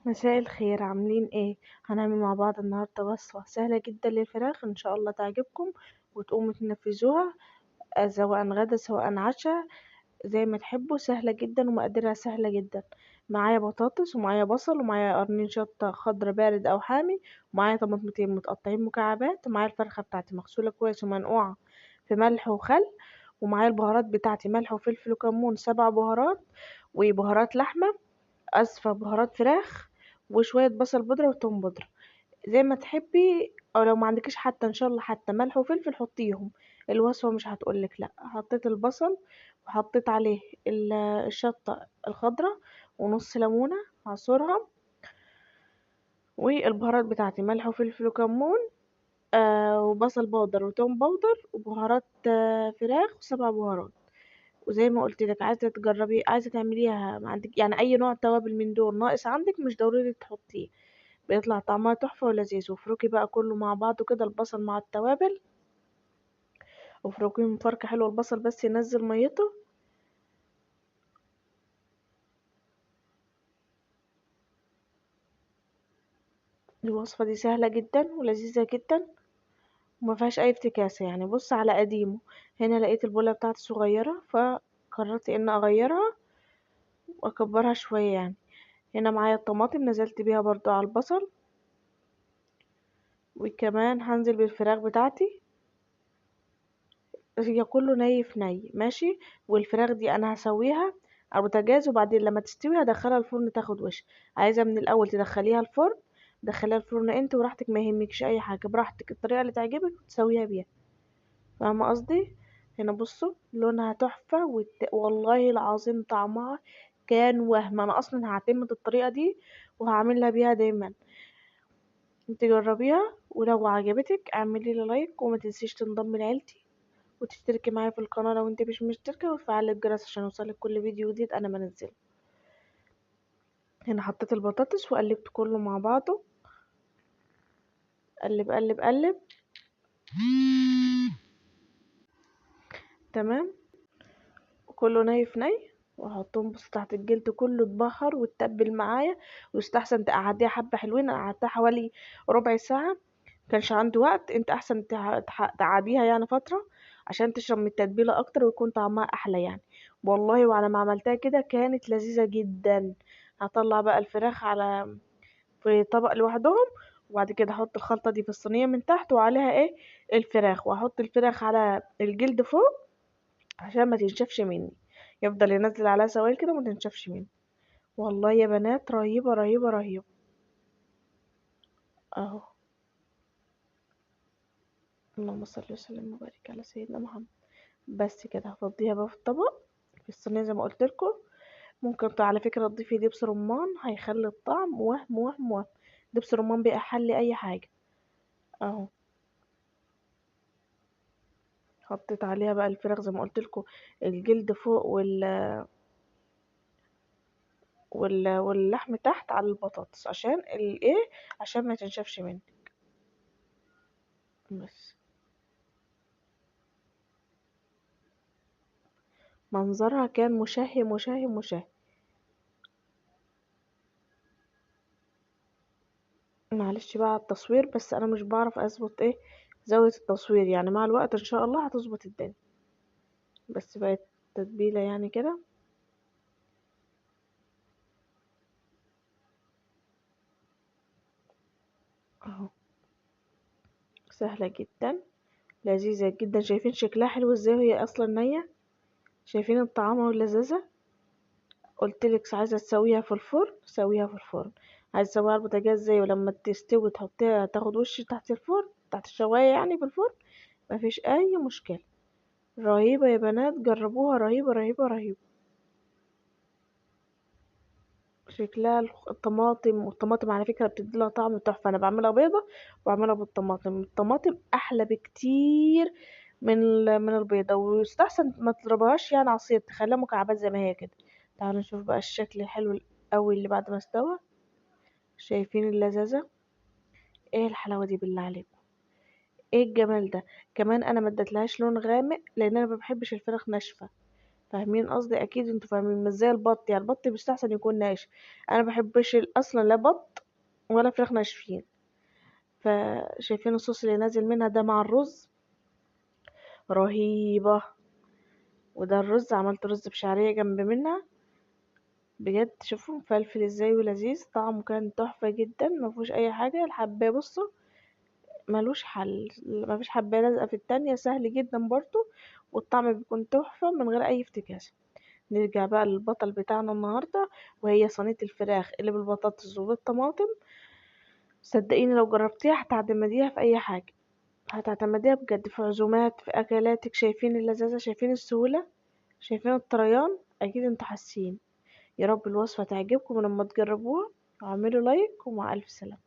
مساء الخير، عاملين ايه؟ هنعمل مع بعض النهارده وصفة سهلة جدا للفراخ، ان شاء الله تعجبكم وتقوموا تنفذوها. سواء غدا سواء عشاء، زي ما تحبوا. سهلة جدا ومقاديرها سهلة جدا. معايا بطاطس ومعايا بصل ومعايا قرنين شطة خضرا بارد او حامي، ومعايا طماطمتين متقطعين مكعبات، ومعايا الفرخة بتاعتي مغسولة كويس ومنقوعة في ملح وخل، ومعايا البهارات بتاعتي ملح وفلفل وكمون 7 بهارات، وبهارات لحمة، اسفة بهارات فراخ، وشوية بصل بودرة وتوم بودرة، زي ما تحبي. او لو ما عندكيش حتى ان شاء الله حتى ملح وفلفل حطيهم، الوصفة مش هتقولك لا. حطيت البصل وحطيت عليه الشطة الخضراء ونص ليمونة عصرها، والبهارات بتاعتي ملح وفلفل وكمون، وبصل بودر وتوم بودر وبهارات فراخ و7 بهارات. وزي ما قلت لك، عايزه تجربي، عايزه تعمليها ما عندك يعني اي نوع توابل من دول ناقص عندك مش ضروري تحطيه، بيطلع طعمها تحفه ولذيذ. وافركي بقى كله مع بعضه كده، البصل مع التوابل، وافركيه من فركه حلوه، البصل بس ينزل ميته. الوصفه دي سهله جدا ولذيذه جدا وما فيهاش اي افتكاسه يعني. بص على قديمه، هنا لقيت البوله بتاعتي صغيره فقررت ان اغيرها واكبرها شويه يعني. هنا معايا الطماطم نزلت بيها برضو على البصل، وكمان هنزل بالفراخ بتاعتي، هي كله ني في ني ماشي. والفراخ دي انا هسويها على البوتاجاز، وبعدين لما تستوي هدخلها الفرن تاخد وش. عايزه من الاول تدخليها الفرن، دخليها الفرن انت وراحتك، ما يهمكش اي حاجه، براحتك الطريقه اللي تعجبك وتسويها بيها. فاهمه قصدي؟ هنا بصوا لونها تحفه والله العظيم طعمها كان وهم. انا اصلا هعتمد الطريقه دي وهعملها بيها دايما. انت جربيها، ولو عجبتك اعملي لي لايك، وما تنسيش تنضم لعيلتي وتشتركي معايا في القناة لو انت مش مشتركة، وتفعلي الجرس عشان يوصلك كل فيديو جديد انا بنزله. هنا حطيت البطاطس وقلبت كله مع بعضه، قلب قلب قلب. تمام، كله ني في ني. وهحطهم بص تحت الجلد كله اتبخر واتبل معايا. ويستحسن تقعديها حبة حلوين، انا قعدتها حوالي ربع ساعة، مكانش عندي وقت. انت احسن تقعديها يعني فترة عشان تشرب من التتبيلة اكتر ويكون طعمها احلى يعني. والله وعلى ما عملتها كده كانت لذيذة جدا. هطلع بقى الفراخ على في طبق لوحدهم، وبعد كده احط الخلطة دي في الصينية من تحت وعليها ايه الفراخ، واحط الفراخ على الجلد فوق عشان ما تنشفش مني، يفضل ينزل عليها سوائل كده وما تنشفش مني. والله يا بنات رهيبة رهيبة رهيبة. اهو، اللهم صل وسلم وبارك على سيدنا محمد. بس كده هفضيها بقى في الطبق في الصينية زي ما قلت لكم. ممكن على فكرة تضيفي دبس رمان، هيخلي الطعم وهم وهم وهم. دبس رمان بيحلي اي حاجة. اهو، حطيت عليها بقى الفراخ زي ما قلت لكم، الجلد فوق واللحم تحت على البطاطس عشان الايه، عشان ما تنشفش مني. بس منظرها كان مشهي مشهي مشهي. معلش بقى على التصوير، بس انا مش بعرف اظبط ايه زاوية التصوير يعني. مع الوقت ان شاء الله هتظبط الدنيا. بس بقت تتبيلة يعني كده. اهو، سهلة جدا لذيذة جدا. شايفين شكلها حلو ازاي وهي اصلا نية؟ شايفين الطعام واللذاذة؟ قلتلك عايزة تسويها في الفرن سويها في الفرن، عايزة تسويها على البوتاجاز زي ولما تستوي تحطيها تاخد وش تحت الفرن تحت الشواية يعني في الفرن، مفيش اي مشكلة. رهيبة يا بنات، جربوها، رهيبة رهيبة رهيبة. شكلها الطماطم، والطماطم على فكرة بتديلها طعم تحفة. انا بعملها بيضة وبعملها بالطماطم، الطماطم احلى بكتير من البيضة. ويستحسن ما تضربهاش يعني عصير، تخليها مكعبات زي ما هي كده. تعالوا نشوف بقى الشكل الحلو قوي اللي بعد ما استوى. شايفين اللذاذة؟ ايه الحلاوة دي بالله عليكم؟ ايه الجمال ده؟ كمان انا ما اديتلهاش لون غامق لان انا ما بحبش الفراخ ناشفة، فاهمين قصدي؟ اكيد انتوا فاهمين. مش زي البط، يعني البط بيستحسن يكون ناشف، انا مبحبش اصلا لا بط ولا فراخ ناشفين. فشايفين الصوص اللي نازل منها ده مع الرز رهيبة. وده الرز، عملت رز بشعرية جنب منها، بجد شوفوا مفلفل ازاي ولذيذ، طعمه كان تحفة جدا، مفيهوش اي حاجة. الحباية بصوا ملوش حل، مفيش حباية لازقة في التانية، سهل جدا برضو، والطعم بيكون تحفة من غير اي افتكاسة. نرجع بقى للبطل بتاعنا النهاردة، وهي صينية الفراخ اللي بالبطاطس وبالطماطم. صدقيني لو جربتيها هتعتمديها في اي حاجة، هتعتمديها بجد في عزومات، في اكلاتك. شايفين اللذاذة، شايفين السهولة، شايفين الطريان، اكيد انتوا حاسين. يا رب الوصفة تعجبكم لما تجربوها، واعملوا لايك، ومع الف سلامة.